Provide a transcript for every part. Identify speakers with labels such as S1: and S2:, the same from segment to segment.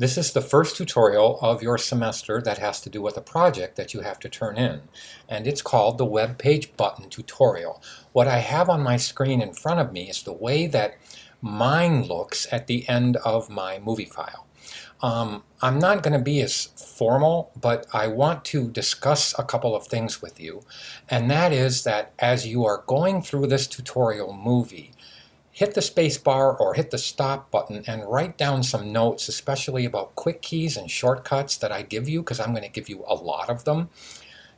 S1: This is the first tutorial of your semester that has to do with a project that you have to turn in, and it's called the Webpage button tutorial. What I have on my screen in front of me is the way that mine looks at the end of my movie file. I'm not going to be as formal, but I want to discuss a couple of things with you, and that is that as you are going through this tutorial movie, hit the space bar or hit the stop button and write down some notes, especially about quick keys and shortcuts that I give you, because I'm going to give you a lot of them.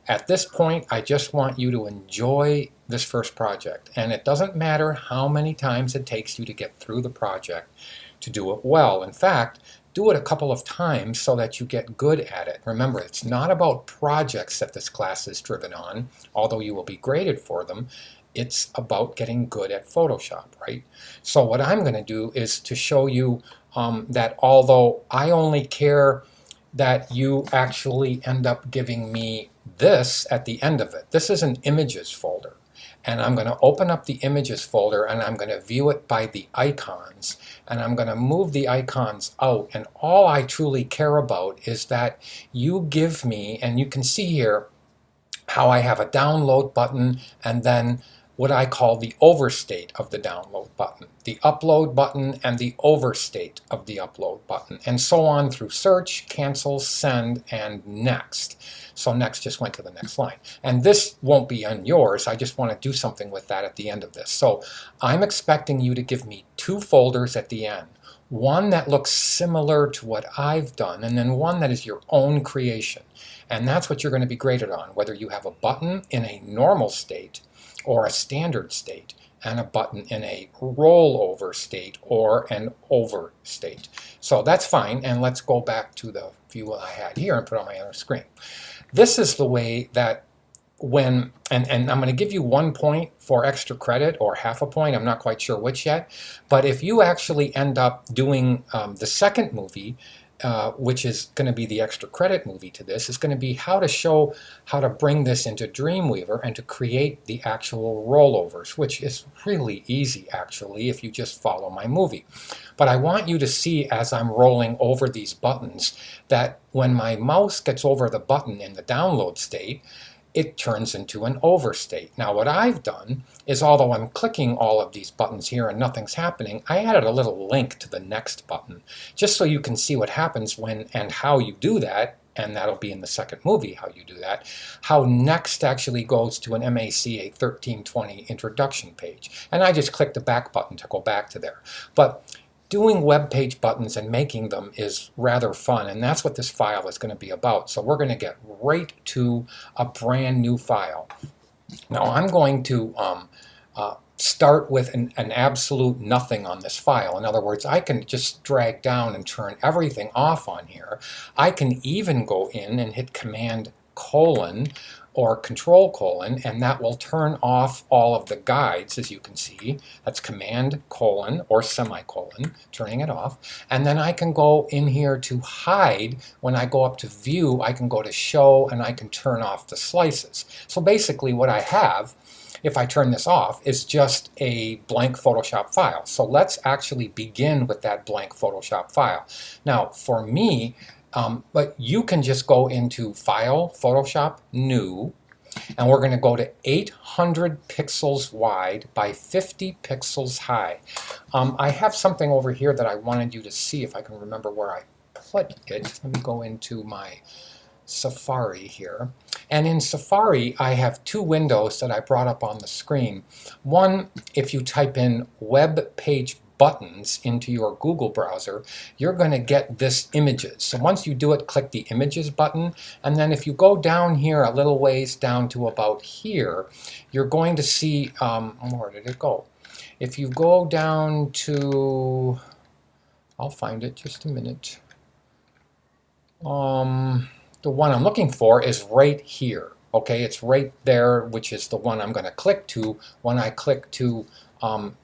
S1: At this point, I just want you to enjoy this first project, and it doesn't matter how many times it takes you to get through the project to do it well. In fact, do it a couple of times so that you get good at it. Remember, it's not about projects that this class is driven on, although you will be graded for them. It's about getting good at Photoshop, right? So what I'm going to do is to show you that although I only care that you actually end up giving me this at the end of it. This is an images folder, and I'm going to open up the images folder and I'm going to view it by the icons, and I'm going to move the icons out, and all I truly care about is that you give me, and you can see here how I have a download button and then what I call the overstate of the download button, the upload button, and the overstate of the upload button, and so on through search, cancel, send, and next. So next just went to the next line. And this won't be on yours. I just want to do something with that at the end of this. So I'm expecting you to give me two folders at the end. One that looks similar to what I've done, and then one that is your own creation. And that's what you're going to be graded on, whether you have a button in a normal state or a standard state, and a button in a rollover state or an over state. So that's fine, and let's go back to the view I had here and put on my other screen. This is the way that when, and I'm going to give you 1 point for extra credit, or half a point, I'm not quite sure which yet, but if you actually end up doing the second movie, which is going to be the extra credit movie to this, is going to be how to show how to bring this into Dreamweaver and to create the actual rollovers, which is really easy actually if you just follow my movie. But I want you to see as I'm rolling over these buttons that when my mouse gets over the button in the download state, it turns into an overstate. Now what I've done is, although I'm clicking all of these buttons here and nothing's happening, I added a little link to the next button, just so you can see what happens when and how you do that, and that'll be in the second movie how you do that, how next actually goes to an MACA 1320 introduction page. And I just click the back button to go back to there. But doing web page buttons and making them is rather fun, and that's what this file is going to be about. So we're going to get right to a brand new file. Now I'm going to start with an absolute nothing on this file. In other words, I can just drag down and turn everything off on here. I can even go in and hit Command colon or Control colon, and that will turn off all of the guides, as you can see. That's Command colon or semicolon, turning it off. And then I can go in here to hide. When I go up to View, I can go to Show, and I can turn off the slices. So basically what I have, if I turn this off, is just a blank Photoshop file. So let's actually begin with that blank Photoshop file. Now for me, but you can just go into File, Photoshop, New, and we're going to go to 800 pixels wide by 50 pixels high. I have something over here that I wanted you to see if I can remember where I put it. Let me go into my Safari here. And in Safari, I have two windows that I brought up on the screen. One, if you type in Web Page Buttons into your Google browser, you're going to get this images. So once you do it, click the images button, and then if you go down here a little ways down to about here, you're going to see, where did it go? If you go down to, I'll find it, just a minute. The one I'm looking for is right here. Okay, it's right there, which is the one I'm going to click to. When I click to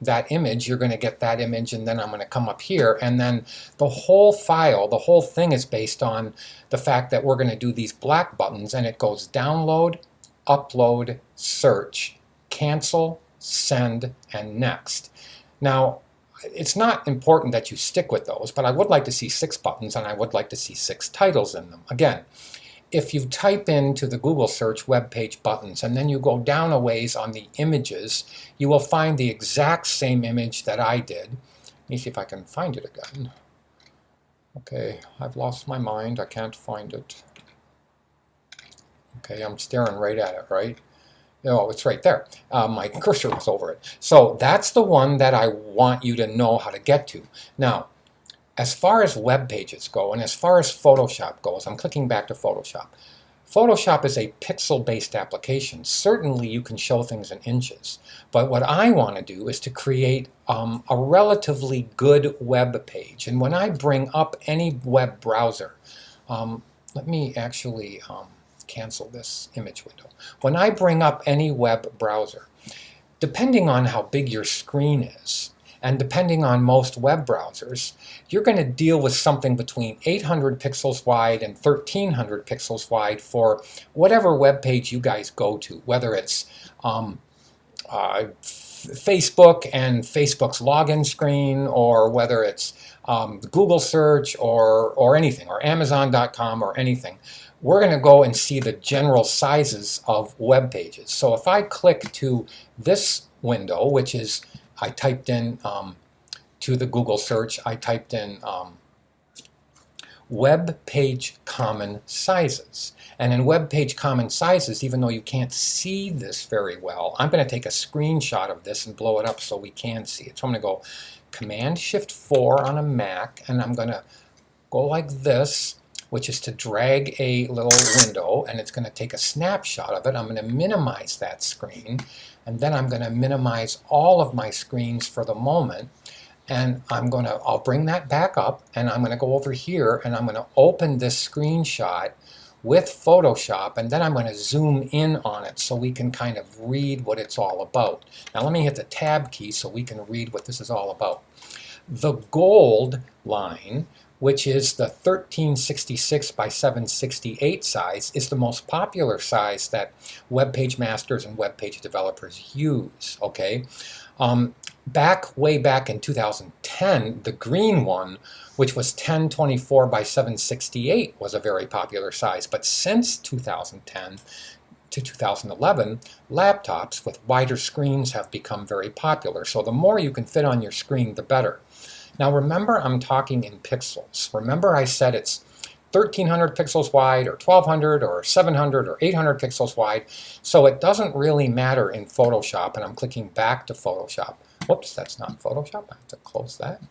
S1: that image, you're going to get that image, and then I'm going to come up here, and then the whole file, the whole thing is based on the fact that we're going to do these black buttons, and it goes download, upload, search, cancel, send, and next. Now it's not important that you stick with those, but I would like to see 6 buttons, and I would like to see 6 titles in them. Again, if you type into the Google search web page buttons and then you go down a ways on the images, you will find the exact same image that I did. Let me see if I can find it again. Okay, I've lost my mind. I can't find it. Okay, I'm staring right at it, right? Oh, it's right there. My cursor was over it. So that's the one that I want you to know how to get to. Now, as far as web pages go, and as far as Photoshop goes, I'm clicking back to Photoshop. Photoshop is a pixel-based application. Certainly you can show things in inches, but what I want to do is to create a relatively good web page. And when I bring up any web browser, let me actually cancel this image window. When I bring up any web browser, depending on how big your screen is, and depending on most web browsers, you're going to deal with something between 800 pixels wide and 1300 pixels wide for whatever web page you guys go to, whether it's Facebook and Facebook's login screen, or whether it's Google search or anything, or Amazon.com or anything. We're going to go and see the general sizes of web pages. So if I click to this window, which is, I typed in to the Google search, I typed in web page common sizes. And in web page common sizes, even though you can't see this very well, I'm going to take a screenshot of this and blow it up so we can see it. So I'm going to go Command-Shift-4 on a Mac, and I'm going to go like this, which is to drag a little window, and it's going to take a snapshot of it. I'm going to minimize that screen, and then I'm going to minimize all of my screens for the moment, and I'll bring that back up, and I'm going to go over here, and I'm going to open this screenshot with Photoshop, and then I'm going to zoom in on it so we can kind of read what it's all about. Now let me hit the Tab key so we can read what this is all about. The gold line, which is the 1366 by 768 size, is the most popular size that web page masters and web page developers use. Okay, way back in 2010, the green one, which was 1024 by 768, was a very popular size. But since 2010 to 2011, laptops with wider screens have become very popular. So the more you can fit on your screen, the better. Now remember, I'm talking in pixels. Remember I said it's 1300 pixels wide, or 1200, or 700, or 800 pixels wide. So it doesn't really matter in Photoshop, and I'm clicking back to Photoshop. Whoops, that's not Photoshop. I have to close that.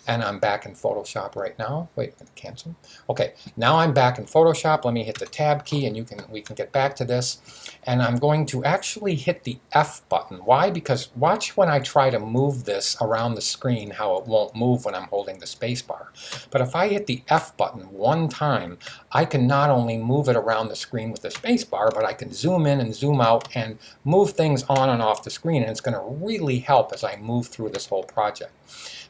S1: And I'm back in Photoshop right now. Wait, I'm going to cancel. Okay, now I'm back in Photoshop. Let me hit the Tab key, and we can get back to this. And I'm going to actually hit the F button. Why? Because watch when I try to move this around the screen, how it won't move when I'm holding the space bar. But if I hit the F button one time, I can not only move it around the screen with the space bar, but I can zoom in and zoom out and move things on and off the screen, and it's going to really help as I move through this whole project.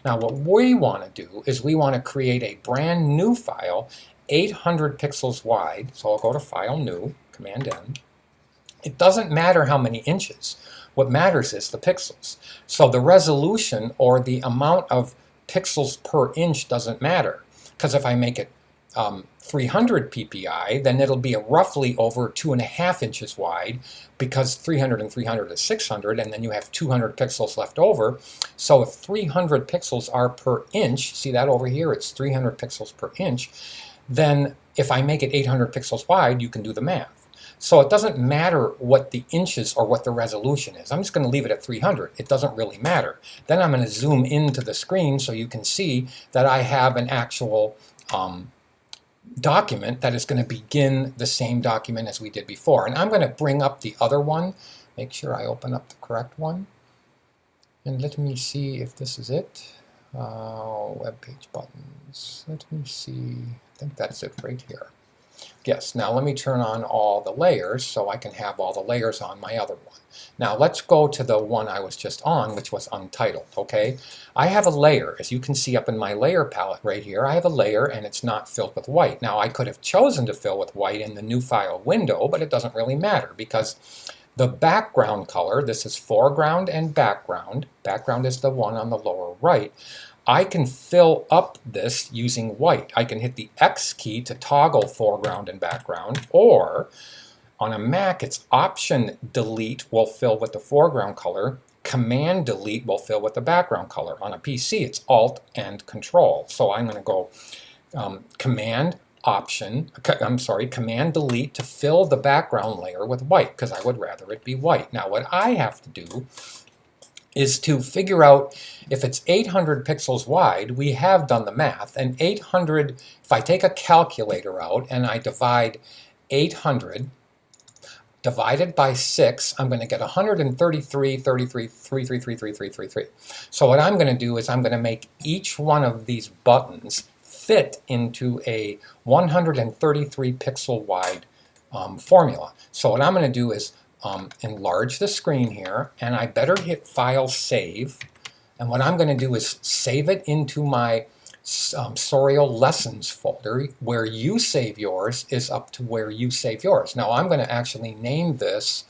S1: Now what we want to do is we want to create a brand new file, 800 pixels wide. So I'll go to File, New, Command-N. It doesn't matter how many inches. What matters is the pixels. So the resolution, or the amount of pixels per inch, doesn't matter. Because if I make it 300 ppi, then it'll be roughly over 2.5 inches wide, because 300 and 300 is 600, and then you have 200 pixels left over. So if 300 pixels are per inch, see that over here, it's 300 pixels per inch, then if I make it 800 pixels wide, you can do the math. So it doesn't matter what the inches or what the resolution is. I'm just going to leave it at 300. It doesn't really matter. Then I'm going to zoom into the screen so you can see that I have an actual document that is going to begin the same document as we did before. And I'm going to bring up the other one, make sure I open up the correct one, and let me see if this is it. Web page buttons. Let me see. I think that's it right here. Yes, now let me turn on all the layers so I can have all the layers on my other one. Now let's go to the one I was just on, which was untitled, okay? I have a layer, as you can see up in my layer palette right here, I have a layer and it's not filled with white. Now I could have chosen to fill with white in the new file window, but it doesn't really matter because The background color, this is foreground and background. Background is the one on the lower right. I can fill up this using white. I can hit the X key to toggle foreground and background, or on a Mac, it's Option Delete will fill with the foreground color. Command Delete will fill with the background color. On a PC, it's Alt and Control. So I'm going to go Command Delete to fill the background layer with white, because I would rather it be white. Now what I have to do is to figure out if it's 800 pixels wide. We have done the math, and 800, if I take a calculator out and I divide 800 divided by 6, I'm going to get 133. So what I'm going to do is I'm going to make each one of these buttons fit into a 133 pixel wide formula. So what I'm going to do is enlarge the screen here, and I better hit File, Save. And what I'm going to do is save it into my Sorial Lessons folder. Where you save yours is up to where you save yours. Now I'm going to actually name this,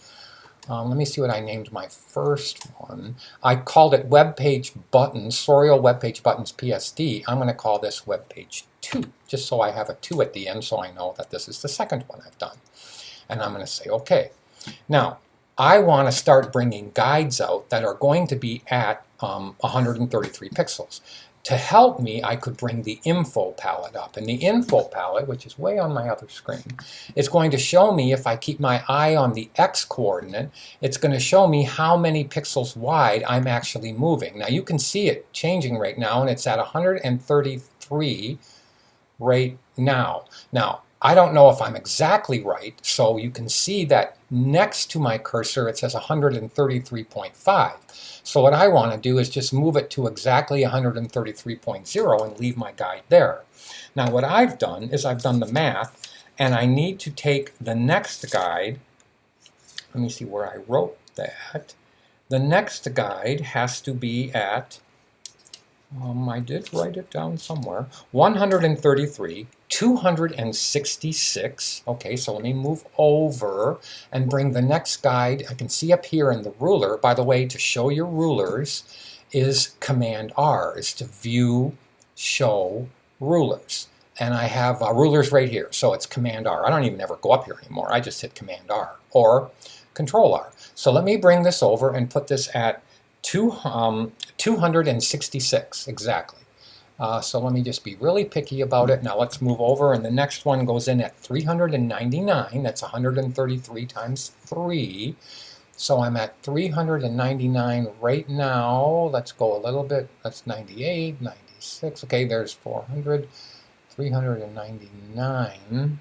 S1: let me see what I named my first one. I called it Webpage Buttons, Sorial Webpage Buttons PSD. I'm going to call this Webpage 2, just so I have a 2 at the end so I know that this is the second one I've done. And I'm going to say OK. Now I want to start bringing guides out that are going to be at 133 pixels. To help me, I could bring the info palette up. And the info palette, which is way on my other screen, is going to show me, if I keep my eye on the X coordinate, it's going to show me how many pixels wide I'm actually moving. Now you can see it changing right now, and it's at 133 right now. Now, I don't know if I'm exactly right, so you can see that next to my cursor it says 133.5. So what I want to do is just move it to exactly 133.0 and leave my guide there. Now what I've done is I've done the math, and I need to take the next guide. Let me see where I wrote that. The next guide has to be at, I did write it down somewhere, 133, 266. Okay, so let me move over and bring the next guide. I can see up here in the ruler. By the way, to show your rulers is Command R, is to view, show rulers. And I have rulers right here, so it's Command R. I don't even ever go up here anymore. I just hit Command R or Control R. So let me bring this over and put this at 266 exactly. So let me just be really picky about it. Now let's move over, and the next one goes in at 399. That's 133 times 3. So I'm at 399 right now. Let's go a little bit. That's 98, 96. Okay, there's 400, 399.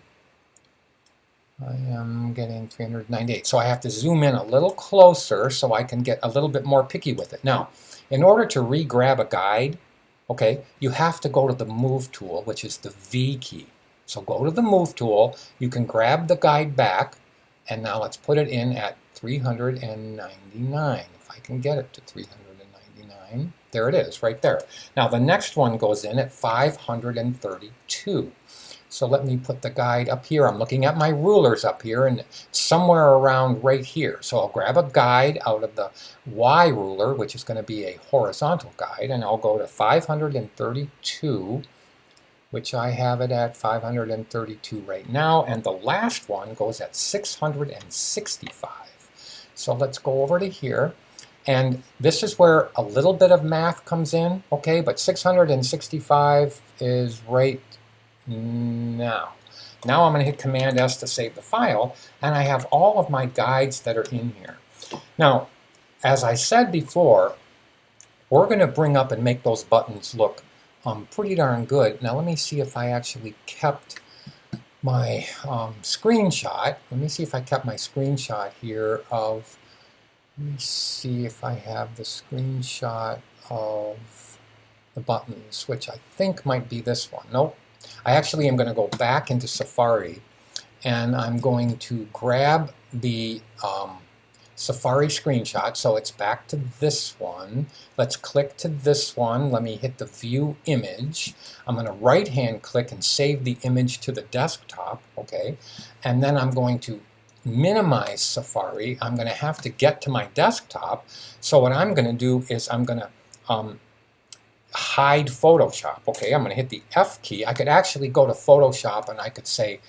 S1: I am getting 398. So I have to zoom in a little closer so I can get a little bit more picky with it. Now, in order to re-grab a guide, okay, you have to go to the Move tool, which is the V key. So go to the Move tool, you can grab the guide back, and now let's put it in at 399. If I can get it to 399, there it is, right there. Now the next one goes in at 532. So let me put the guide up here. I'm looking at my rulers up here, and somewhere around right here. So I'll grab a guide out of the Y ruler, which is going to be a horizontal guide, and I'll go to 532, which I have it at 532 right now, and the last one goes at 665. So let's go over to here, and this is where a little bit of math comes in, okay, but 665 is right now. Now I'm going to hit Command S to save the file, and I have all of my guides that are in here. Now, as I said before, we're going to bring up and make those buttons look pretty darn good. Now let me see if I actually kept my screenshot. Let me see if I kept my screenshot here of, let me see if I have the screenshot of the buttons, which I think might be this one. Nope. I actually am going to go back into Safari, and I'm going to grab the Safari screenshot, so it's back to this one. Let's click to this one. Let me hit the View Image. I'm going to right-hand click and save the image to the desktop, okay? And then I'm going to minimize Safari, I'm going to have to get to my desktop. So what I'm going to do is I'm going to hide Photoshop. Okay, I'm going to hit the F key. I could actually go to Photoshop and I could say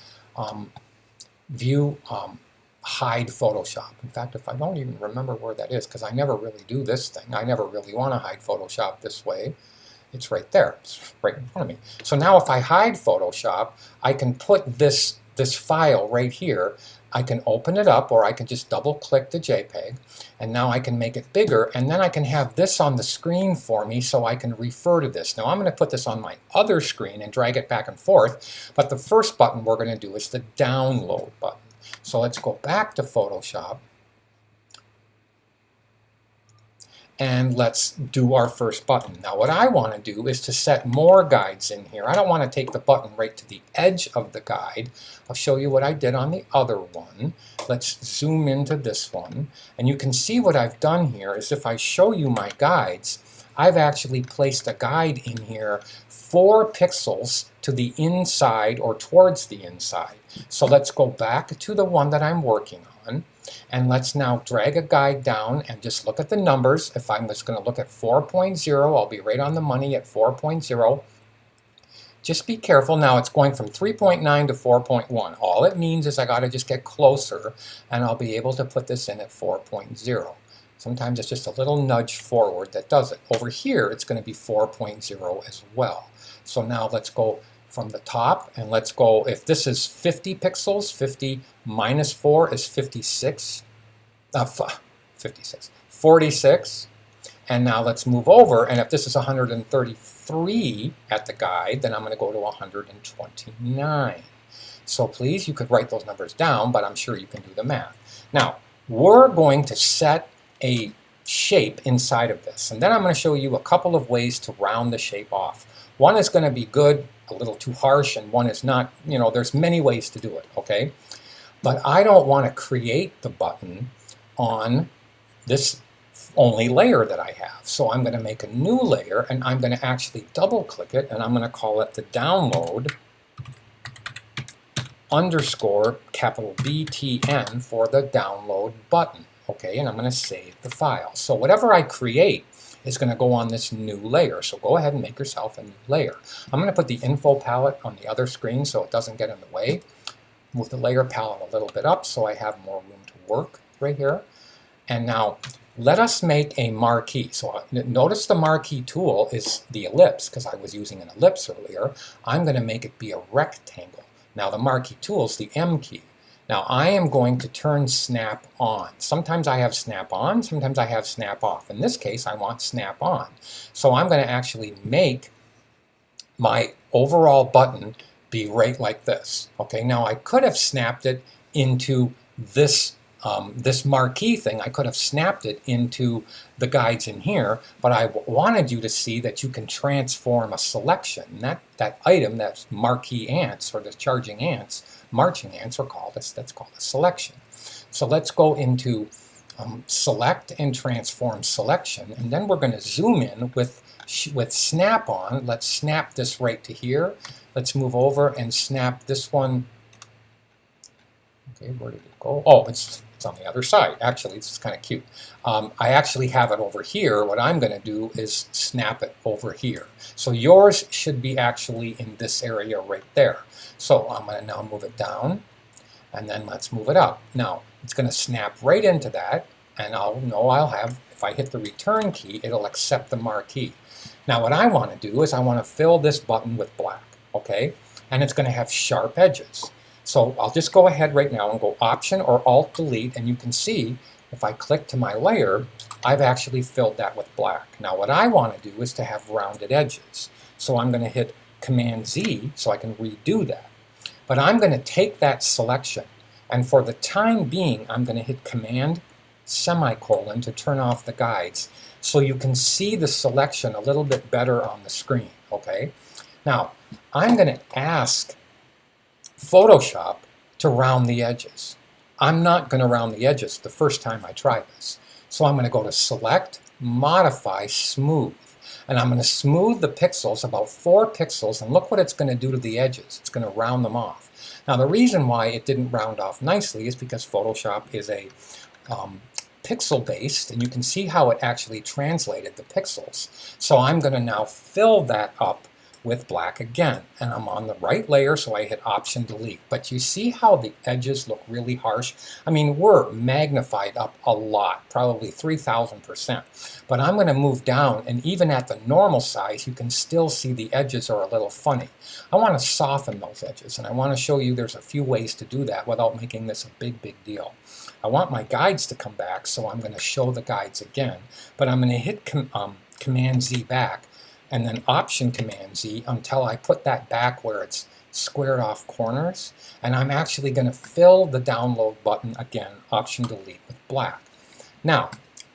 S1: view hide Photoshop. In fact, if I don't even remember where that is, because I never really do this thing, I never really want to hide Photoshop this way. It's right there. It's right in front of me. So now if I hide Photoshop, I can put this file right here. I can open it up, or I can just double click the JPEG, and now I can make it bigger, and then I can have this on the screen for me so I can refer to this. Now I'm going to put this on my other screen and drag it back and forth, but the first button we're going to do is the download button. So let's go back to Photoshop, and let's do our first button. Now what I want to do is to set more guides in here. I don't want to take the button right to the edge of the guide. I'll show you what I did on the other one. Let's zoom into this one, and you can see what I've done here is if I show you my guides, I've actually placed a guide in here 4 pixels to the inside or towards the inside. So let's go back to the one that I'm working on, and let's now drag a guide down and just look at the numbers. If I'm just going to look at 4.0, I'll be right on the money at 4.0. Just be careful. Now it's going from 3.9 to 4.1. All it means is I got to just get closer, and I'll be able to put this in at 4.0. Sometimes it's just a little nudge forward that does it. Over here, it's going to be 4.0 as well. So now let's go from the top, and let's go, if this is 50 pixels, 50 minus 4 is 56, 46. And now let's move over, and if this is 133 at the guide, then I'm going to go to 129. So please, you could write those numbers down, but I'm sure you can do the math. Now, we're going to set a shape inside of this, and then I'm going to show you a couple of ways to round the shape off. One is going to be good, a little too harsh, and one is not. You know, there's many ways to do it, okay? But I don't want to create the button on this only layer that I have. So I'm going to make a new layer, and I'm going to actually double click it, and I'm going to call it the download underscore capital BTN for the download button. Okay, and I'm going to save the file. So whatever I create is going to go on this new layer. So go ahead and make yourself a new layer. I'm going to put the info palette on the other screen so it doesn't get in the way. Move the layer palette a little bit up so I have more room to work right here. And now let us make a marquee. So notice the marquee tool is the ellipse, because I was using an ellipse earlier. I'm going to make it be a rectangle. Now the marquee tool is the M key. Now I am going to turn snap on. Sometimes I have snap on, sometimes I have snap off. In this case, I want snap on. So I'm going to actually make my overall button be right like this. Okay, now I could have snapped it into this this marquee thing. I could have snapped it into the guides in here, but I wanted you to see that you can transform a selection. That item, that's marquee ants, or the charging ants, marching ants are called, that's called a selection. So let's go into select and transform selection, and then we're going to zoom in with snap on. Let's snap this right to here. Let's move over and snap this one. Okay, where did it go? Oh, it's on the other side. Actually, this is kind of cute. I actually have it over here. What I'm going to do is snap it over here. So yours should be actually in this area right there. So I'm going to now move it down, and then let's move it up. Now, it's going to snap right into that, and I'll have, if I hit the return key, it'll accept the marquee. Now, what I want to do is I want to fill this button with black, okay? And it's going to have sharp edges. So I'll just go ahead right now and go Option or Alt Delete, and you can see if I click to my layer, I've actually filled that with black. Now what I want to do is to have rounded edges. So I'm going to hit Command Z so I can redo that. But I'm going to take that selection, and for the time being, I'm going to hit Command semicolon to turn off the guides so you can see the selection a little bit better on the screen, okay? Now, I'm going to ask Photoshop to round the edges. I'm not going to round the edges the first time I try this. So I'm going to go to Select, Modify, Smooth. And I'm going to smooth the pixels, about 4 pixels, and look what it's going to do to the edges. It's going to round them off. Now the reason why it didn't round off nicely is because Photoshop is a pixel based, and you can see how it actually translated the pixels. So I'm going to now fill that up with black again, and I'm on the right layer, so I hit Option Delete. But you see how the edges look really harsh? I mean, we're magnified up a lot, probably 3,000%. But I'm going to move down, and even at the normal size, you can still see the edges are a little funny. I want to soften those edges, and I want to show you there's a few ways to do that without making this a big deal. I want my guides to come back, so I'm going to show the guides again, but I'm going to hit Command Z back, and then Option Command Z until I put that back where it's squared off corners, and I'm actually going to fill the download button again, Option Delete, with black. Now,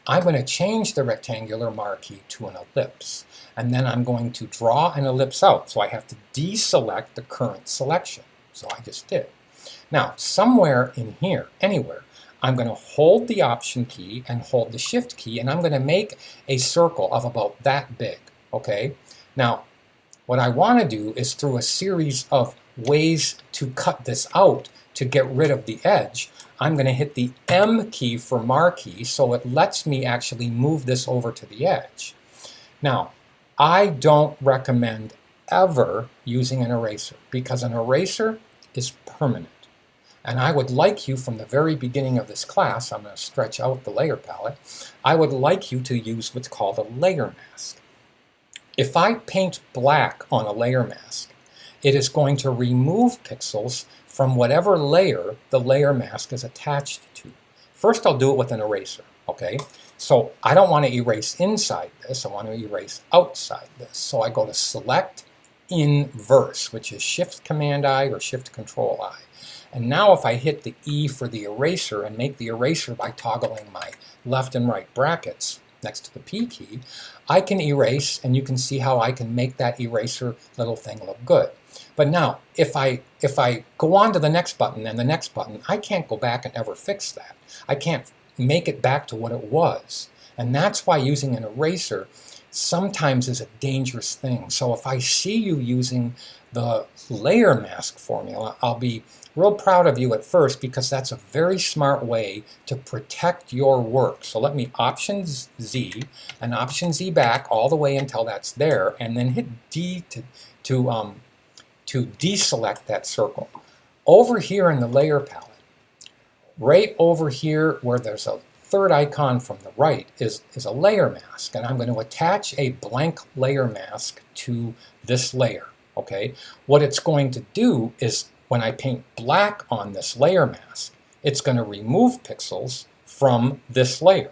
S1: I'm going to change the rectangular marquee to an ellipse, and then I'm going to draw an ellipse out, so I have to deselect the current selection. So I just did. Now, somewhere in here, anywhere, I'm going to hold the Option key and hold the Shift key, and I'm going to make a circle of about that big. Okay? Now, what I want to do is through a series of ways to cut this out to get rid of the edge, I'm going to hit the M key for Marquee, so it lets me actually move this over to the edge. Now, I don't recommend ever using an eraser, because an eraser is permanent. And I would like you, from the very beginning of this class, I'm going to stretch out the layer palette, I would like you to use what's called a layer mask. If I paint black on a layer mask, it is going to remove pixels from whatever layer the layer mask is attached to. First, I'll do it with an eraser, okay? So I don't want to erase inside this, I want to erase outside this. So I go to Select, Inverse, which is Shift-Command-I or Shift-Control-I. And now if I hit the E for the eraser and make the eraser by toggling my left and right brackets next to the P key, I can erase, and you can see how I can make that eraser little thing look good. But now, if I go on to the next button and the next button, I can't go back and ever fix that. I can't make it back to what it was. And that's why using an eraser sometimes is a dangerous thing. So if I see you using the layer mask formula, I'll be real proud of you at first, because that's a very smart way to protect your work. So let me Option Z and Option Z back all the way until that's there, and then hit D to deselect that circle. Over here in the layer palette, right over here where there's a third icon from the right is a layer mask, and I'm going to attach a blank layer mask to this layer. Okay, what it's going to do is when I paint black on this layer mask, it's going to remove pixels from this layer.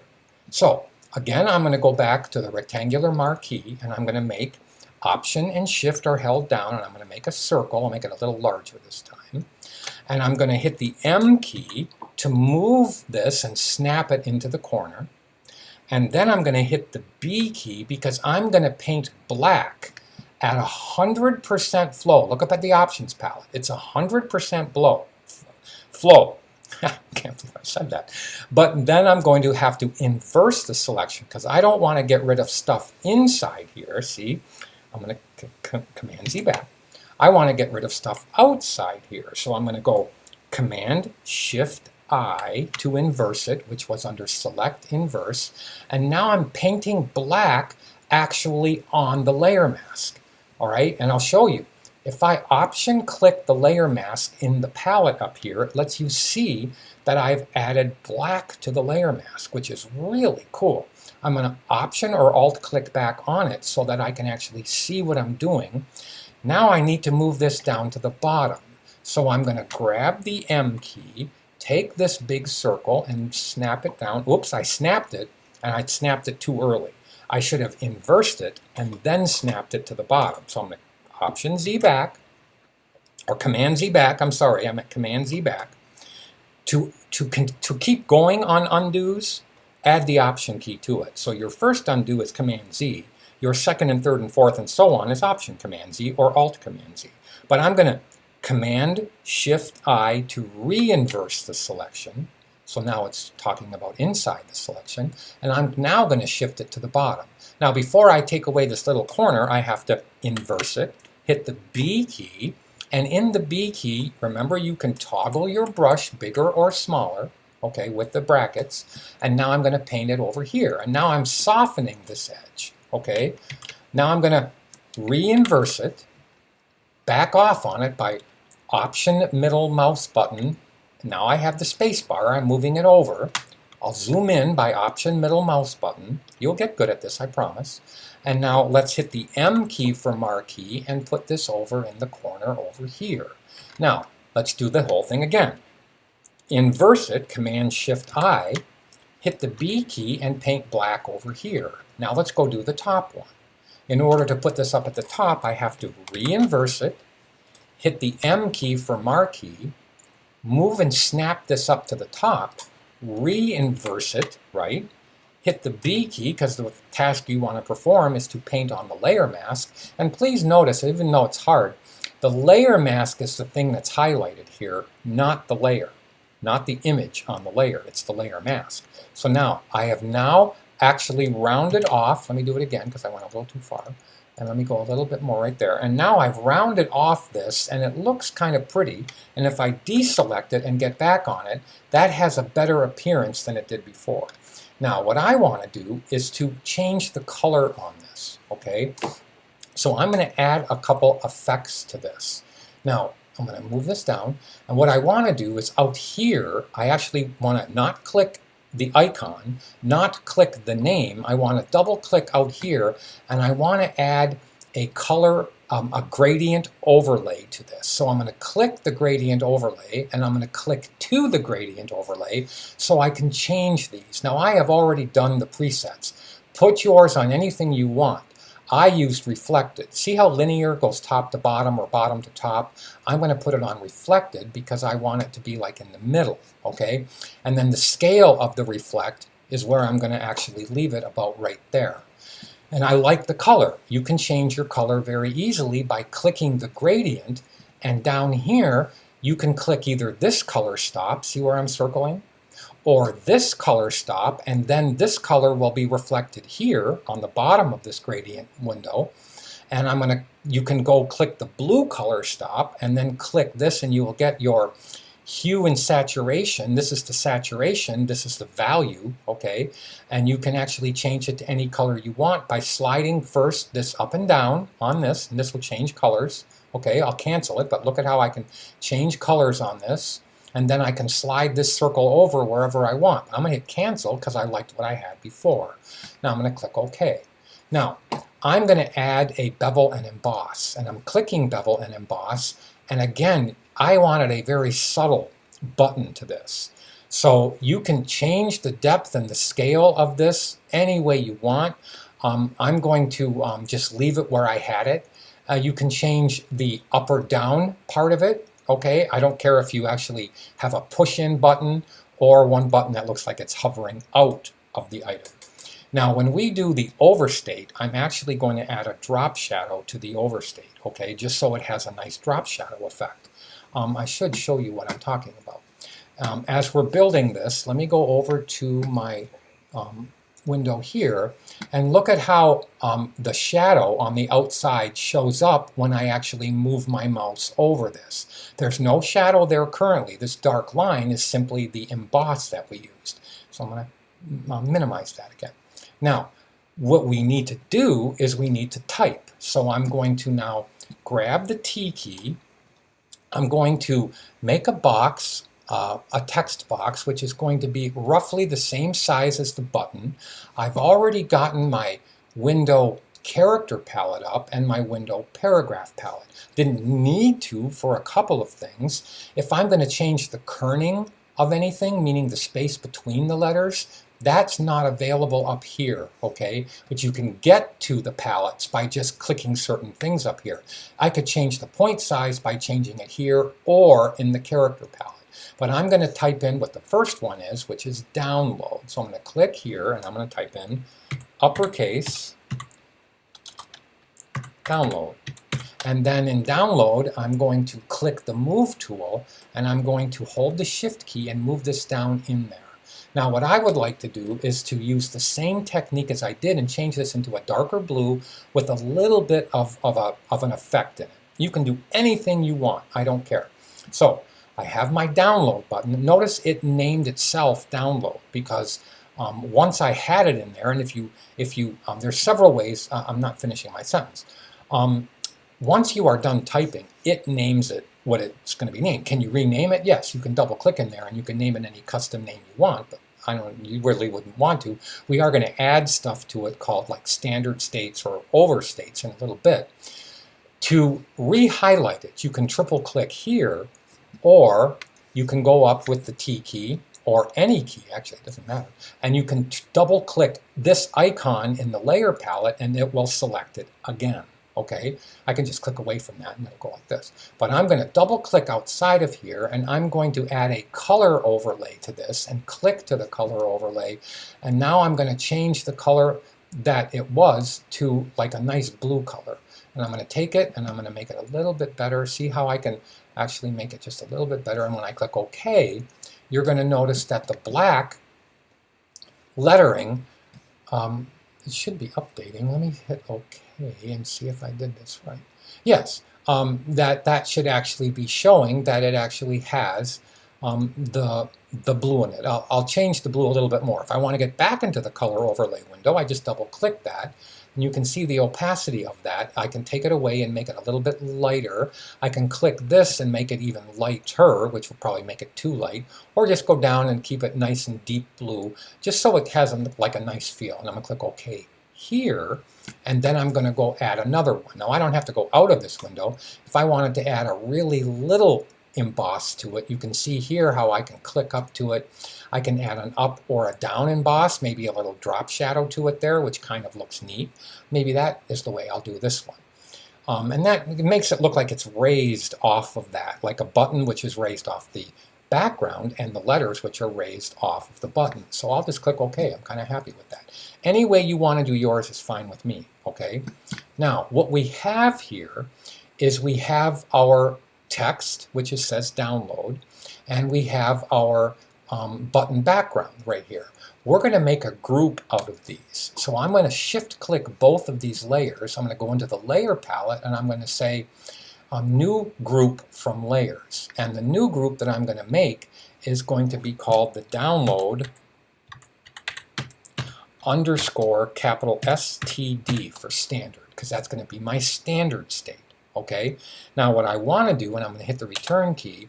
S1: So again, I'm going to go back to the rectangular marquee, and I'm going to make Option and Shift are held down, and I'm going to make a circle. I'll make it a little larger this time. And I'm going to hit the M key to move this and snap it into the corner. And then I'm going to hit the B key because I'm going to paint black at 100% flow. Look up at the options palette. It's 100% flow. I can't believe I said that. But then I'm going to have to inverse the selection because I don't want to get rid of stuff inside here. See, I'm going to Command Z back. I want to get rid of stuff outside here. So I'm going to go Command Shift I to inverse it, which was under Select Inverse. And now I'm painting black actually on the layer mask. All right, and I'll show you. If I Option click the layer mask in the palette up here, it lets you see that I've added black to the layer mask, which is really cool. I'm going to Option or Alt click back on it so that I can actually see what I'm doing. Now I need to move this down to the bottom. So I'm going to grab the M key, take this big circle and snap it down. Oops, I snapped it, and I snapped it too early. I should have inversed it and then snapped it to the bottom. So I'm going to Option Z back, or Command Z back, I'm sorry, I'm at Command Z back. To keep going on undos, add the Option key to it. So your first undo is Command Z, your second and third and fourth and so on is Option Command Z or Alt Command Z. But I'm going to Command Shift I to re-inverse the selection. So now it's talking about inside the selection, and I'm now going to shift it to the bottom. Now before I take away this little corner, I have to inverse it, hit the B key, and in the B key, remember you can toggle your brush bigger or smaller, okay, with the brackets, and now I'm going to paint it over here. And now I'm softening this edge, okay? Now I'm going to re-inverse it, back off on it by Option middle mouse button. Now I have the space bar, I'm moving it over. I'll zoom in by Option middle mouse button. You'll get good at this, I promise. And now let's hit the M key for Marquee and put this over in the corner over here. Now, let's do the whole thing again. Inverse it, Command-Shift-I, hit the B key and paint black over here. Now let's go do the top one. In order to put this up at the top, I have to re-inverse it, hit the M key for Marquee, move and snap this up to the top, re-inverse it, right? Hit the B key, because the task you want to perform is to paint on the layer mask. And please notice, even though it's hard, the layer mask is the thing that's highlighted here, not the layer, not the image on the layer. It's the layer mask. So now, I have now actually rounded off. Let me do it again, because I went a little too far. And let me go a little bit more right there. And now I've rounded off this, and it looks kind of pretty. And if I deselect it and get back on it, that has a better appearance than it did before. Now, what I want to do is to change the color on this, okay? So I'm going to add a couple effects to this. Now, I'm going to move this down, and what I want to do is out here, I actually want to not click the icon, not click the name. I want to double click out here, and I want to add a color, a gradient overlay to this. So I'm going to click the gradient overlay, and I'm going to click to the gradient overlay so I can change these. Now I have already done the presets. Put yours on anything you want. I used reflected. See how linear goes top to bottom or bottom to top? I'm going to put it on reflected because I want it to be like in the middle, okay? And then the scale of the reflect is where I'm going to actually leave it about right there. And I like the color. You can change your color very easily by clicking the gradient, and down here you can click either this color stop, see where I'm circling? Or this color stop, and then this color will be reflected here on the bottom of this gradient window. And you can go click the blue color stop and then click this, and you will get your hue and saturation. This is the saturation, this is the value, okay? And you can actually change it to any color you want by sliding first this up and down on this, and this will change colors. Okay, I'll cancel it, but look at how I can change colors on this. And then I can slide this circle over wherever I want. I'm going to hit cancel because I liked what I had before. Now I'm going to click OK. Now I'm going to add a bevel and emboss, and I'm clicking bevel and emboss, and again I wanted a very subtle button to this. So you can change the depth and the scale of this any way you want. I'm going to just leave it where I had it. You can change the up or down part of it. Okay, I don't care if you actually have a push-in button or one button that looks like it's hovering out of the item. Now, when we do the overstate, I'm actually going to add a drop shadow to the overstate, okay, just so it has a nice drop shadow effect. I should show you what I'm talking about. As we're building this, let me go over to my window here and look at how the shadow on the outside shows up when I actually move my mouse over this. There's no shadow there currently. This dark line is simply the emboss that we used. So I'm going to minimize that again. Now, what we need to do is we need to type. So I'm going to now grab the T key. I'm going to make a box, a text box, which is going to be roughly the same size as the button. I've already gotten my window character palette up and my window paragraph palette. Didn't need to for a couple of things. If I'm going to change the kerning of anything, meaning the space between the letters, that's not available up here, okay? But you can get to the palettes by just clicking certain things up here. I could change the point size by changing it here or in the character palette. But I'm going to type in what the first one is, which is download. So I'm going to click here and I'm going to type in uppercase download. And then in download, I'm going to click the move tool and I'm going to hold the shift key and move this down in there. Now what I would like to do is to use the same technique as I did and change this into a darker blue with a little bit of an effect in it. You can do anything you want, I don't care. So I have my download button. Notice it named itself download because once I had it in there, and if you there's several ways, I'm not finishing my sentence. Once you are done typing, it names it what it's going to be named. Can you rename it? Yes, you can double click in there and you can name it any custom name you want, but you really wouldn't want to. We are going to add stuff to it called like standard states or overstates in a little bit. To re-highlight it, you can triple click here, or you can go up with the T key, or any key, actually, it doesn't matter, and you can double click this icon in the layer palette and it will select it again. Okay, I can just click away from that and it'll go like this. But I'm going to double click outside of here and I'm going to add a color overlay to this and click to the color overlay. And now I'm going to change the color that it was to like a nice blue color. And I'm going to take it and I'm going to make it a little bit better. See how I can actually make it just a little bit better. And when I click OK, you're going to notice that the black lettering, it should be updating. Let me hit OK and see if I did this right. Yes, that should actually be showing that it actually has the blue in it. I'll change the blue a little bit more. If I want to get back into the color overlay window, I just double click that. And you can see the opacity of that. I can take it away and make it a little bit lighter. I can click this and make it even lighter, which will probably make it too light, or just go down and keep it nice and deep blue, just so it has like a nice feel. And I'm going to click OK here, and then I'm going to go add another one. Now I don't have to go out of this window. If I wanted to add a really little emboss to it, you can see here how I can click up to it. I can add an up or a down emboss, maybe a little drop shadow to it there, which kind of looks neat. Maybe that is the way I'll do this one. And that makes it look like it's raised off of that, like a button which is raised off the background and the letters which are raised off of the button. So I'll just click OK. I'm kind of happy with that. Any way you want to do yours is fine with me. Okay. Now what we have here is we have our text, which it says download, and we have our button background right here. We're going to make a group out of these. So I'm going to shift click both of these layers. I'm going to go into the layer palette and I'm going to say new group from layers. And the new group that I'm going to make is going to be called the download underscore capital STD for standard, because that's going to be my standard state. Okay, now what I want to do, and I'm going to hit the return key,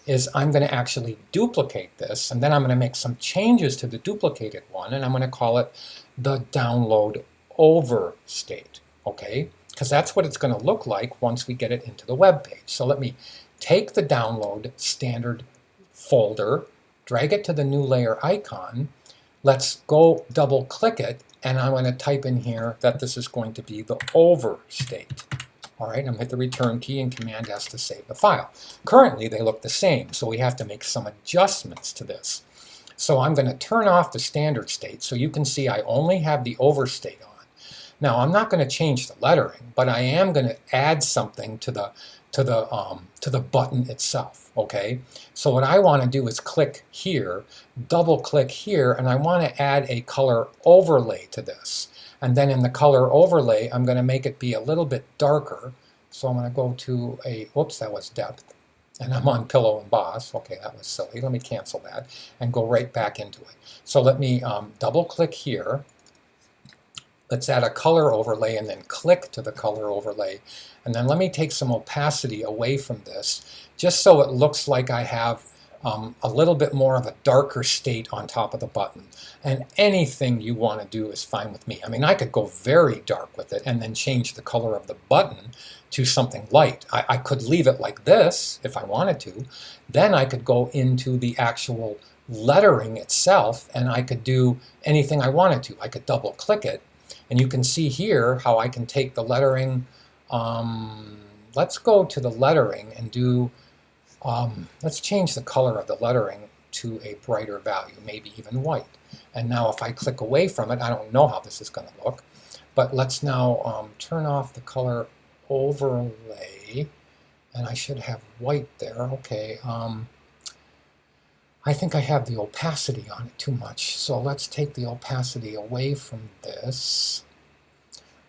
S1: is I'm going to actually duplicate this, and then I'm going to make some changes to the duplicated one, and I'm going to call it the download over state. Okay, because that's what it's going to look like once we get it into the web page. So let me take the download standard folder, drag it to the new layer icon. Let's go double click it, and I'm going to type in here that this is going to be the over state. All right, I'm going to hit the return key and Command S to save the file. Currently, they look the same, so we have to make some adjustments to this. So I'm going to turn off the standard state, so you can see I only have the overstate on. Now, I'm not going to change the lettering, but I am going to add something to the button itself. Okay, so what I want to do is click here, double click here, and I want to add a color overlay to this. And then in the color overlay, I'm going to make it be a little bit darker. So I'm going to go to a, whoops, that was depth. And I'm on pillow emboss. Okay, that was silly. Let me cancel that and go right back into it. So let me double click here. Let's add a color overlay and then click to the color overlay. And then let me take some opacity away from this, just so it looks like I have a little bit more of a darker state on top of the button. And anything you want to do is fine with me. I mean, I could go very dark with it and then change the color of the button to something light. I could leave it like this if I wanted to. Then I could go into the actual lettering itself and I could do anything I wanted to. I could double click it and you can see here how I can take the lettering. Let's go to the lettering and do let's change the color of the lettering to a brighter value, maybe even white. And now if I click away from it, I don't know how this is going to look, but let's now turn off the color overlay, and I should have white there. Okay, I think I have the opacity on it too much. So let's take the opacity away from this.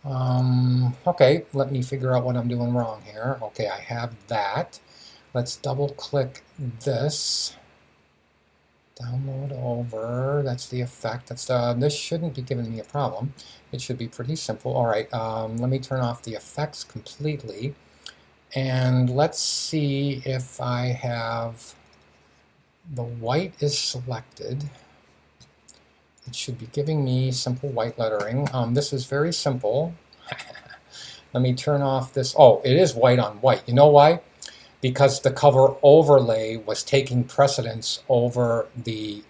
S1: Okay, let me figure out what I'm doing wrong here. Okay, I have that. Let's double click this. Download over. That's the effect. This shouldn't be giving me a problem. It should be pretty simple. All right, let me turn off the effects completely. And let's see if I have the white is selected. It should be giving me simple white lettering. This is very simple. Let me turn off this. Oh, it is white on white. You know why? Because the color overlay was taking precedence over the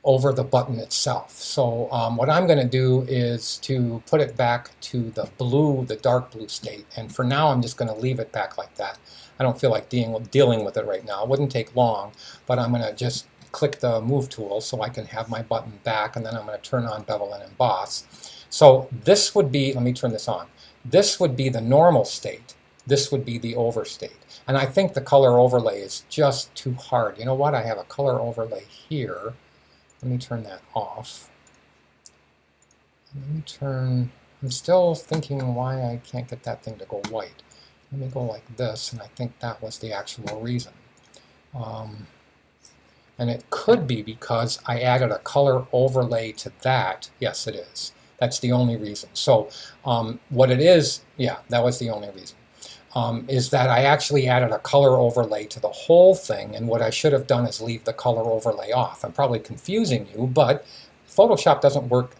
S1: button itself. So what I'm going to do is to put it back to the blue, the dark blue state. And for now, I'm just going to leave it back like that. I don't feel like dealing with it right now. It wouldn't take long, but I'm going to just click the move tool so I can have my button back, and then I'm going to turn on bevel and emboss. So this would be, let me turn this on. This would be the normal state. This would be the overstate. And I think the color overlay is just too hard. You know what? I have a color overlay here. Let me turn that off. Let me turn, I'm still thinking why I can't get that thing to go white. Let me go like this, and I think that was the actual reason. And it could be because I added a color overlay to that. Yes, it is. That's the only reason. So what it is, yeah, that was the only reason, is that I actually added a color overlay to the whole thing, and what I should have done is leave the color overlay off. I'm probably confusing you, but Photoshop doesn't work.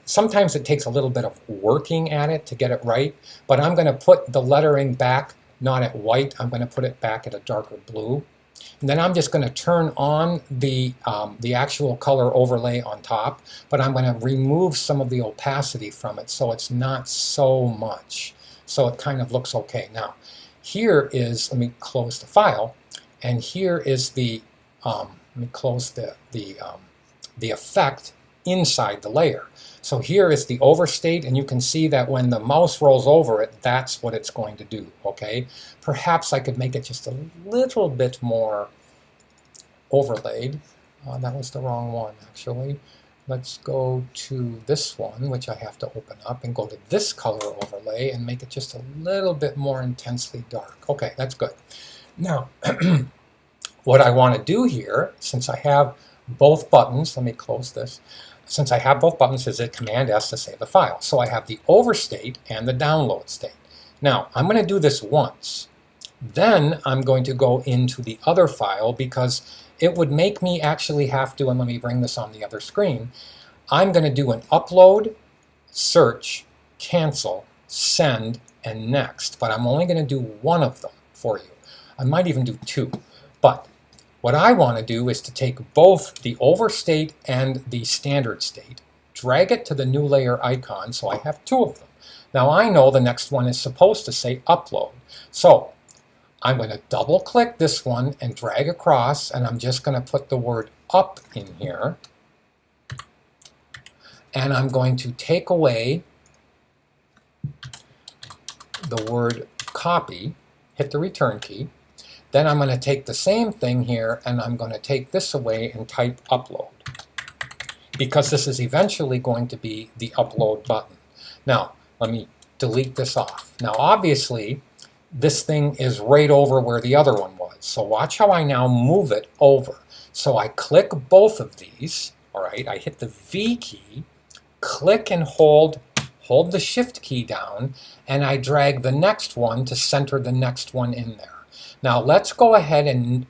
S1: Sometimes it takes a little bit of working at it to get it right, but I'm going to put the lettering back, not at white. I'm going to put it back at a darker blue. And then I'm just going to turn on the actual color overlay on top, but I'm going to remove some of the opacity from it so it's not so much. So it kind of looks okay. Now, here is, let me close the file, and here is the, let me close the effect inside the layer. So here is the overstate, and you can see that when the mouse rolls over it, that's what it's going to do, okay? Perhaps I could make it just a little bit more overlaid. That was the wrong one, actually. Let's go to this one, which I have to open up, and go to this color overlay and make it just a little bit more intensely dark. Okay, that's good. Now, what I want to do here, since I have both buttons, let me close this. Since I have both buttons, is hit Command S to save the file. So I have the overstate and the download state. Now, I'm going to do this once. Then I'm going to go into the other file because it would make me actually have to, and let me bring this on the other screen, I'm going to do an upload, search, cancel, send, and next. But I'm only going to do one of them for you. I might even do two. But what I want to do is to take both the overstate and the standard state, drag it to the new layer icon, so I have two of them. Now I know the next one is supposed to say upload. So I'm going to double click this one and drag across, and I'm just going to put the word up in here. And I'm going to take away the word copy, hit the return key. Then I'm going to take the same thing here, and I'm going to take this away and type upload, because this is eventually going to be the upload button. Now, let me delete this off. Now, obviously, this thing is right over where the other one was. So watch how I now move it over. So I click both of these, all right? I hit the V key, click and hold the Shift key down, and I drag the next one to center the next one in there. Now let's go ahead and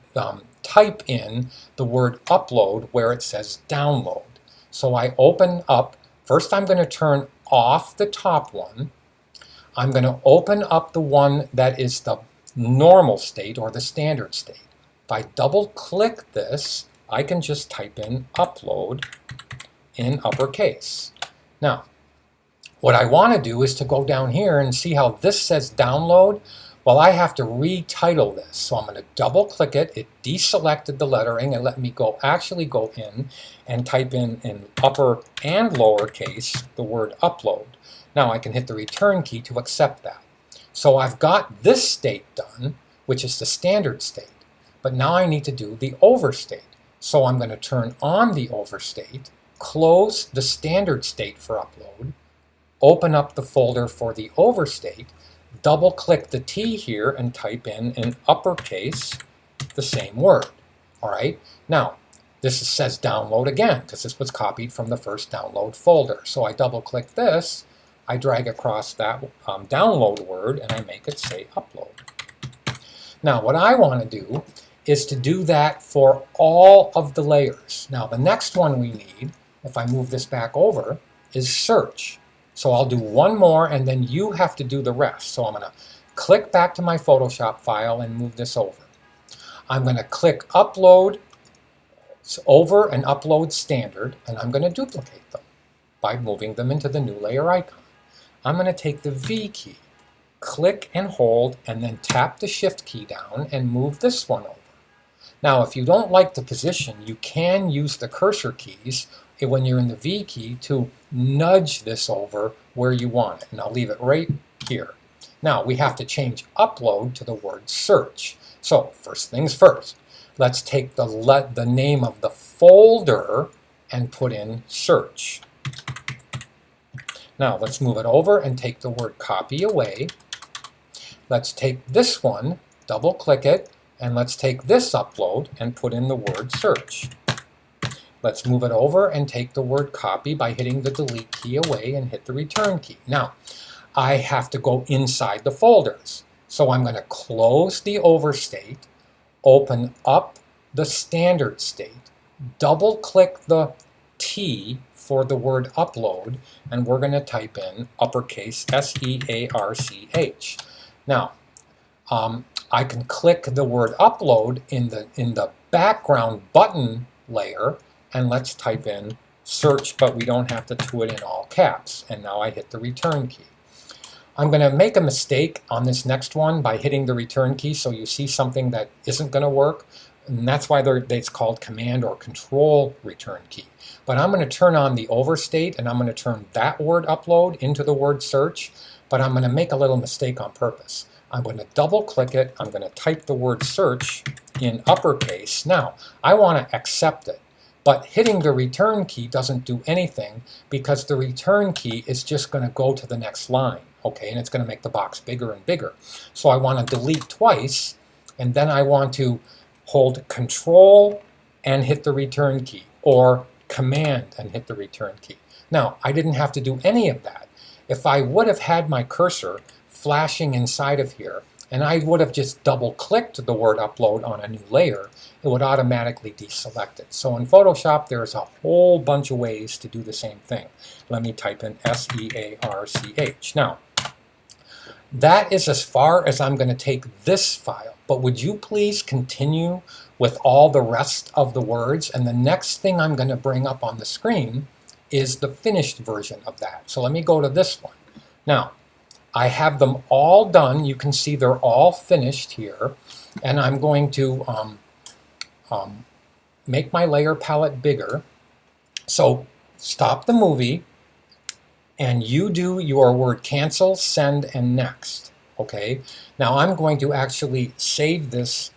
S1: type in the word upload where it says download. So I open up, first I'm going to turn off the top one. I'm going to open up the one that is the normal state or the standard state. If I double click this, I can just type in upload in uppercase. Now, what I want to do is to go down here and see how this says download. Well, I have to retitle this, so I'm going to double click it. It deselected the lettering and let me actually go in and type in upper and lowercase the word upload. Now I can hit the return key to accept that. So I've got this state done, which is the standard state. But now I need to do the overstate. So I'm going to turn on the overstate, close the standard state for upload, open up the folder for the overstate, double click the T here and type in uppercase the same word. All right. Now, this says download again because this was copied from the first download folder. So I double click this, I drag across that download word, and I make it say upload. Now, what I want to do is to do that for all of the layers. Now, the next one we need, if I move this back over, is search. So I'll do one more, and then you have to do the rest. So I'm going to click back to my Photoshop file and move this over. I'm going to click upload over and upload standard, and I'm going to duplicate them by moving them into the new layer icon. I'm going to take the V key, click and hold, and then tap the Shift key down and move this one over. Now, if you don't like the position, you can use the cursor keys when you're in the V key to nudge this over where you want it. And I'll leave it right here. Now, we have to change upload to the word search. So, first things first, let's take the name of the folder and put in search. Now, let's move it over and take the word copy away. Let's take this one, double click it, and let's take this upload and put in the word search. Let's move it over and take the word copy by hitting the delete key away and hit the return key. Now, I have to go inside the folders. So I'm going to close the overstate, open up the standard state, double click the T for the word upload, and we're going to type in uppercase SEARCH. Now, I can click the word upload in the background button layer, and let's type in search, but we don't have to do it in all caps. And now I hit the return key. I'm going to make a mistake on this next one by hitting the return key, so you see something that isn't going to work, and that's why it's called command or control return key. But I'm going to turn on the overstate, and I'm going to turn that word upload into the word search, but I'm going to make a little mistake on purpose. I'm going to double click it, I'm going to type the word search in uppercase. Now, I want to accept it, but hitting the return key doesn't do anything because the return key is just going to go to the next line, okay, and it's going to make the box bigger and bigger. So I want to delete twice, and then I want to hold Control and hit the return key, or Command and hit the return key. Now, I didn't have to do any of that. If I would have had my cursor flashing inside of here, and I would have just double-clicked the word upload on a new layer, it would automatically deselect it. So in Photoshop, there's a whole bunch of ways to do the same thing. Let me type in SEARCH. Now, that is as far as I'm going to take this file, but would you please continue with all the rest of the words? And the next thing I'm going to bring up on the screen is the finished version of that. So let me go to this one. Now, I have them all done. You can see they're all finished here. And I'm going to make my layer palette bigger. So stop the movie, and you do your word cancel, send, and next. Okay. Now I'm going to actually save this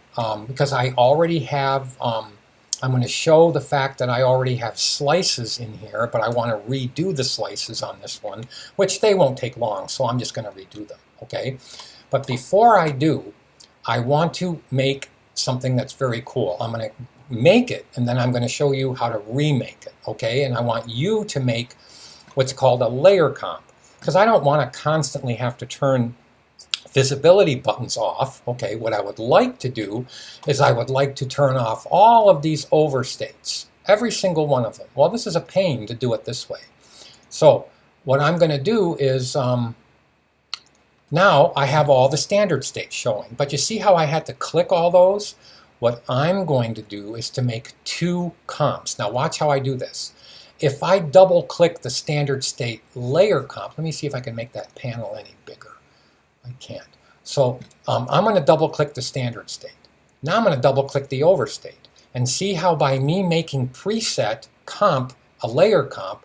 S1: because I already have, I'm going to show the fact that I already have slices in here, but I want to redo the slices on this one, which they won't take long, so I'm just going to redo them, okay? But before I do, I want to make something that's very cool. I'm going to make it, and then I'm going to show you how to remake it, okay? And I want you to make what's called a layer comp, because I don't want to constantly have to turn visibility buttons off. Okay, what I would like to do is I would like to turn off all of these overstates, every single one of them. Well, this is a pain to do it this way. So what I'm going to do is now I have all the standard states showing, but you see how I had to click all those? What I'm going to do is to make two comps. Now watch how I do this. If I double click the standard state layer comp, let me see if I can make that panel any bigger. I can't. So I'm going to double click the standard state. Now I'm going to double click the overstate and see how by me making preset comp, a layer comp,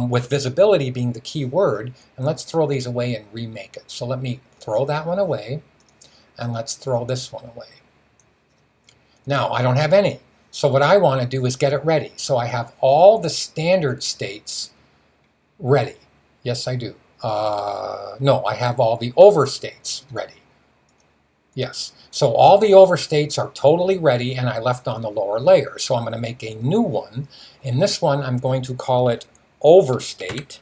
S1: with visibility being the key word, and let's throw these away and remake it. So let me throw that one away, and let's throw this one away. Now I don't have any. So what I want to do is get it ready. So I have all the standard states ready. Yes, I do. No, I have all the overstates ready. Yes. So all the overstates are totally ready, and I left on the lower layer. So I'm going to make a new one. In this one, I'm going to call it Overstate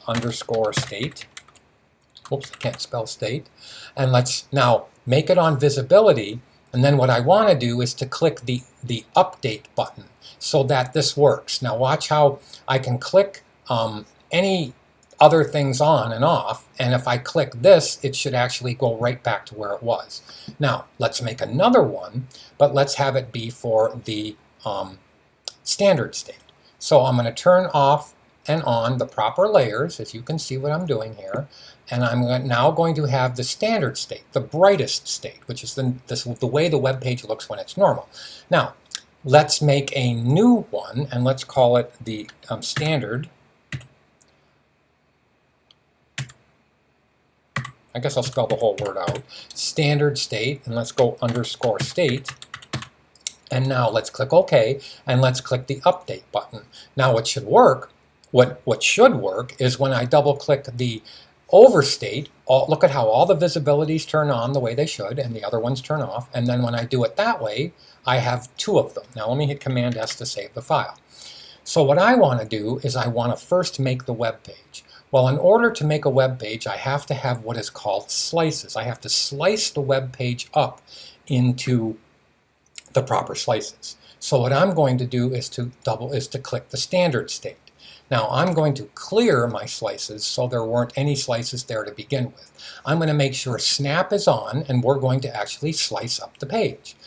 S1: underscore state. Oops, I can't spell state. And let's now make it on visibility. And then what I want to do is to click the update button so that this works. Now watch how I can click any other things on and off, and if I click this, it should actually go right back to where it was. Now let's make another one, but let's have it be for the standard state. So I'm going to turn off and on the proper layers, as you can see what I'm doing here, and I'm now going to have the standard state, the brightest state, which is the way the web page looks when it's normal. Now let's make a new one, and let's call it the standard. I guess I'll spell the whole word out. Standard state, and let's go underscore state. And now let's click OK, and let's click the update button. Now what should work, what should work is when I double click the overstate, look at how all the visibilities turn on the way they should, and the other ones turn off. And then when I do it that way, I have two of them. Now let me hit Command S to save the file. So what I want to do is I want to first make the web page. Well, in order to make a web page, I have to have what is called slices. I have to slice the web page up into the proper slices. So what I'm going to do is to click the standard state. Now I'm going to clear my slices so there weren't any slices there to begin with. I'm going to make sure snap is on, and we're going to actually slice up the page.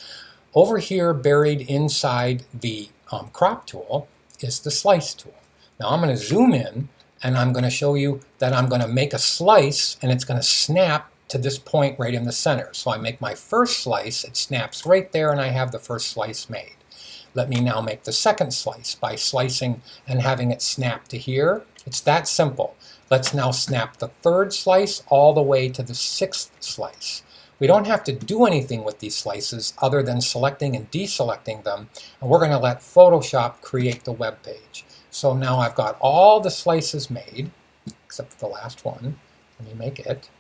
S1: Over here, buried inside the crop tool, is the slice tool. Now I'm going to zoom in, and I'm going to show you that I'm going to make a slice, and it's going to snap to this point right in the center. So I make my first slice, it snaps right there, and I have the first slice made. Let me now make the second slice by slicing and having it snap to here. It's that simple. Let's now snap the third slice all the way to the sixth slice. We don't have to do anything with these slices other than selecting and deselecting them, and we're going to let Photoshop create the web page. So now I've got all the slices made, except for the last one. Let me make it.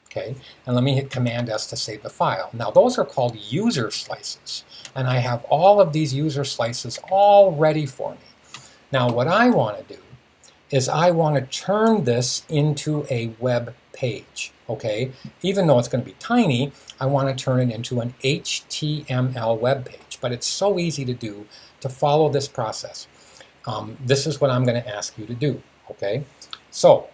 S1: Okay, and let me hit Command S to save the file. Now those are called user slices, and I have all of these user slices all ready for me. Now what I want to do is I want to turn this into a web page. Okay, even though it's going to be tiny, I want to turn it into an HTML web page, but it's so easy to do to follow this process. This is what I'm going to ask you to do. Okay, so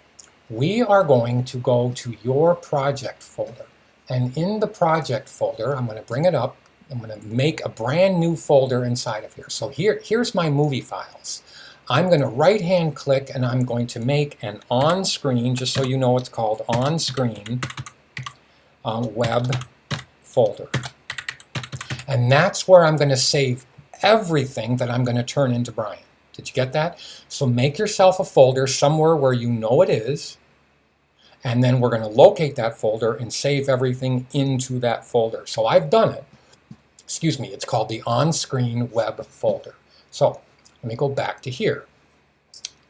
S1: we are going to go to your project folder, and in the project folder, I'm going to bring it up. I'm going to make a brand new folder inside of here. So here's my movie files. I'm going to right-hand click, and I'm going to make an on-screen, just so you know it's called on-screen web folder. And that's where I'm going to save everything that I'm going to turn into Brian. Did you get that? So make yourself a folder somewhere where you know it is, and then we're going to locate that folder and save everything into that folder. So I've done it. Excuse me, it's called the on-screen web folder. So let me go back to here.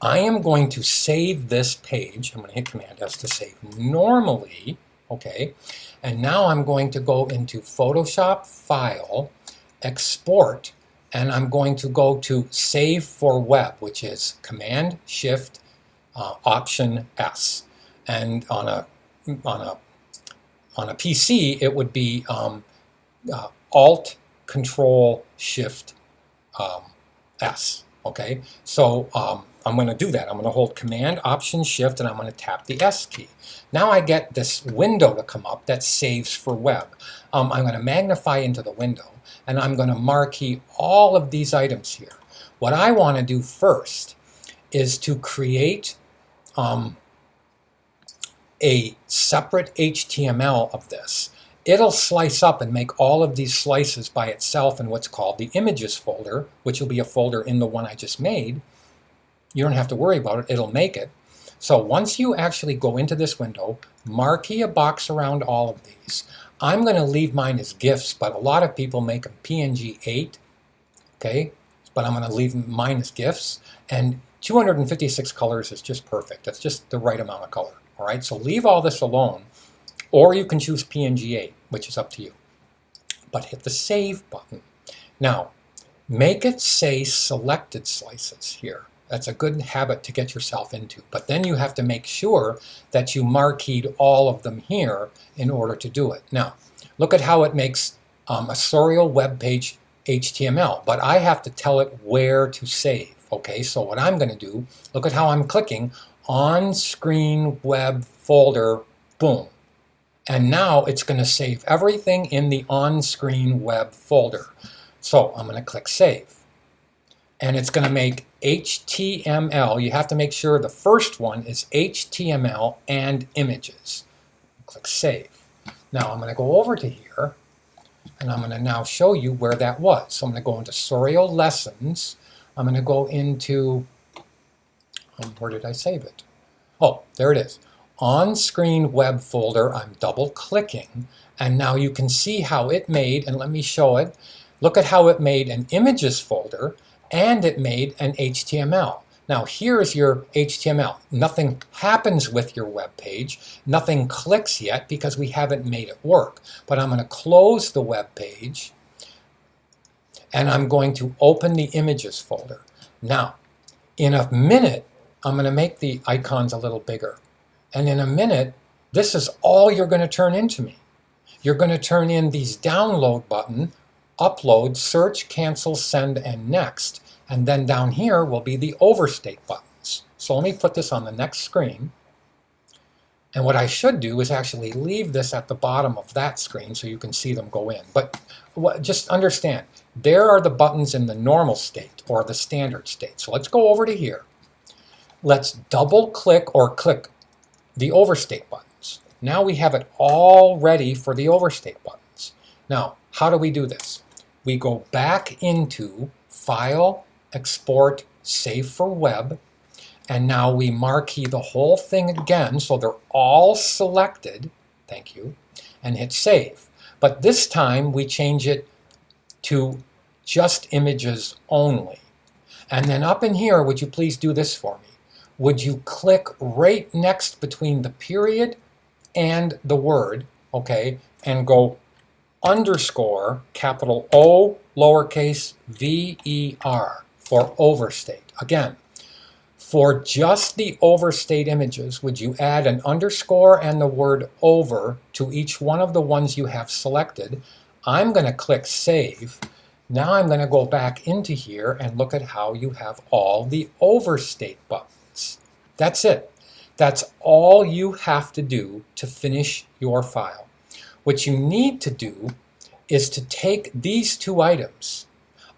S1: I am going to save this page. I'm going to hit Command S to save normally. Okay, and now I'm going to go into Photoshop, File, Export, and I'm going to go to Save for Web, which is Command Shift Option S. And on a PC, it would be Alt Control Shift S. Okay, so I'm going to do that. I'm going to hold Command Option Shift, and I'm going to tap the S key. Now I get this window to come up that saves for web. I'm going to magnify into the window, and I'm going to marquee all of these items here. What I want to do first is to create a separate HTML of this. It'll slice up and make all of these slices by itself in what's called the images folder, which will be a folder in the one I just made. You don't have to worry about it, it'll make it. So once you actually go into this window, marquee a box around all of these. I'm going to leave mine as GIFs, but a lot of people make them PNG 8, okay? But I'm going to leave mine as GIFs, and 256 colors is just perfect. That's just the right amount of color, all right? So leave all this alone, or you can choose PNG 8, which is up to you. But hit the Save button. Now, make it say Selected Slices here. That's a good habit to get yourself into. But then you have to make sure that you marqueed all of them here in order to do it. Now, look at how it makes a serial web page HTML, but I have to tell it where to save. Okay, so what I'm going to do, look at how I'm clicking on screen web folder, boom. And now it's going to save everything in the on-screen web folder. So I'm going to click Save. And it's going to make HTML. You have to make sure the first one is HTML and images. Click Save. Now I'm going to go over to here, and I'm going to now show you where that was. So I'm going to go into Serial Lessons. I'm going to go into, where did I save it? Oh, there it is. On-screen web folder, I'm double clicking, and now you can see how it made, and let me show it. Look at how it made an images folder, and it made an HTML. Now here's your HTML. Nothing happens with your web page. Nothing clicks yet because we haven't made it work. But I'm going to close the web page, and I'm going to open the images folder. Now, in a minute, I'm going to make the icons a little bigger. And in a minute, this is all you're going to turn into me. You're going to turn in these download button, upload, search, cancel, send, and next. And then down here will be the overstate buttons. So let me put this on the next screen. And what I should do is actually leave this at the bottom of that screen so you can see them go in. But just understand, there are the buttons in the normal state or the standard state. So let's go over to here. Let's double click or click the overstate buttons. Now we have it all ready for the overstate buttons. Now, how do we do this? We go back into File, Export, Save for Web, and now we marquee the whole thing again so they're all selected, thank you, and hit Save. But this time we change it to just images only. And then up in here, would you please do this for me? Would you click right next between the period and the word, okay, and go underscore capital O lowercase VER for overstate. Again, for just the overstate images, would you add an underscore and the word over to each one of the ones you have selected? I'm going to click Save. Now I'm going to go back into here and look at how you have all the overstate buttons. That's it. That's all you have to do to finish your file. What you need to do is to take these two items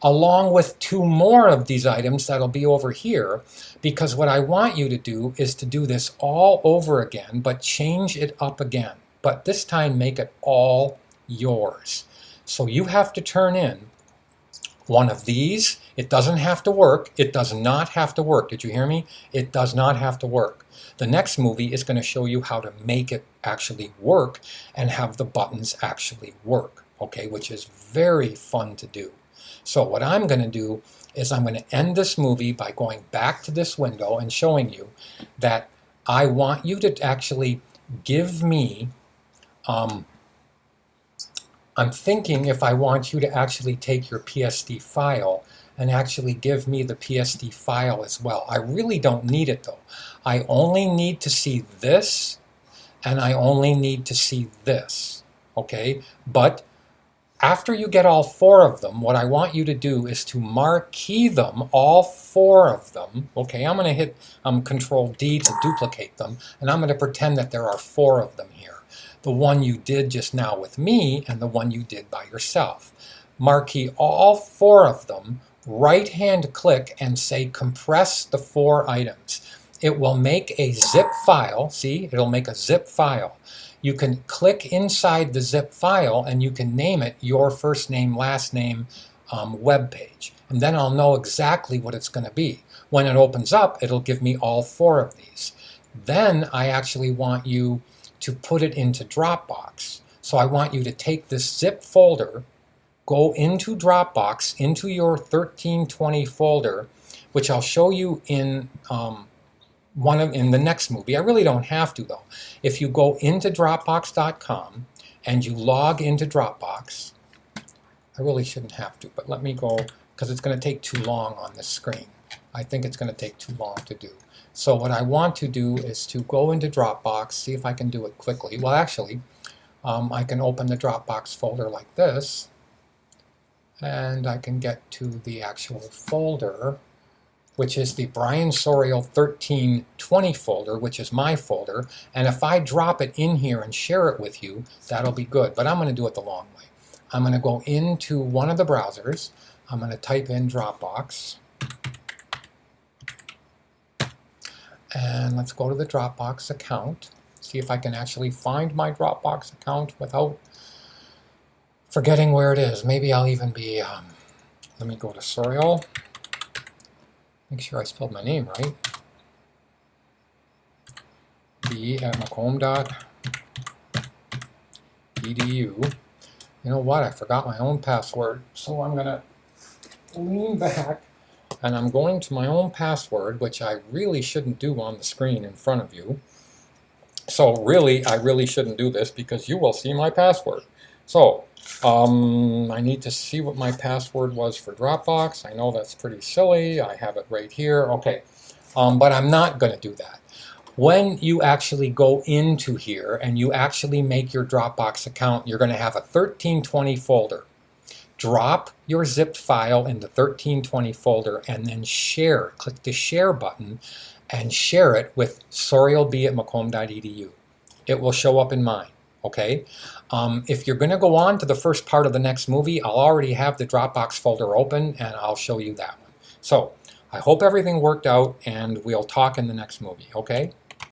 S1: along with two more of these items that'll be over here, because what I want you to do is to do this all over again, but change it up again. But this time make it all yours. So you have to turn in one of these. It doesn't have to work. It does not have to work. Did you hear me? It does not have to work. The next movie is going to show you how to make it actually work and have the buttons actually work, okay, which is very fun to do. So what I'm going to do is I'm going to end this movie by going back to this window and showing you that I want you to actually give me, I'm thinking if I want you to actually take your PSD file and actually give me the PSD file as well. I really don't need it though. I only need to see this and I only need to see this, okay? But after you get all four of them, what I want you to do is to marquee them, all four of them, okay? I'm gonna hit Control D to duplicate them, and I'm gonna pretend that there are four of them here. The one you did just now with me and the one you did by yourself. Marquee all four of them, right-hand click and say compress the four items. It will make a zip file, see, it'll make a zip file. You can click inside the zip file and you can name it your first name, last name, web page. And then I'll know exactly what it's going to be. When it opens up, it'll give me all four of these. Then I actually want you to put it into Dropbox. So I want you to take this zip folder, go into Dropbox, into your 1320 folder, which I'll show you in in the next movie. I really don't have to though. If you go into Dropbox.com and you log into Dropbox, I really shouldn't have to, but let me go, because it's going to take too long on this screen. I think it's going to take too long to do. So what I want to do is to go into Dropbox, see if I can do it quickly. Well, actually, I can open the Dropbox folder like this, and I can get to the actual folder, which is the Brian Sorial 1320 folder, which is my folder. And if I drop it in here and share it with you, that'll be good. But I'm going to do it the long way. I'm going to go into one of the browsers. I'm going to type in Dropbox. And let's go to the Dropbox account. See if I can actually find my Dropbox account without forgetting where it is. Maybe I'll even be, let me go to Sorial. Make sure I spelled my name right. b@macomb.edu. You know what? I forgot my own password. So I'm going to lean back and I'm going to my own password, which I really shouldn't do on the screen in front of you. So really, I really shouldn't do this because you will see my password. So I need to see what my password was for Dropbox. I know that's pretty silly. I have it right here. Okay, but I'm not going to do that. When you actually go into here and you actually make your Dropbox account, you're going to have a 1320 folder. Drop your zipped file in the 1320 folder and then share. Click the share button and share it with sorialb@macomb.edu. It will show up in mine. Okay, if you're going to go on to the first part of the next movie, I'll already have the Dropbox folder open and I'll show you that one. So I hope everything worked out and we'll talk in the next movie, okay?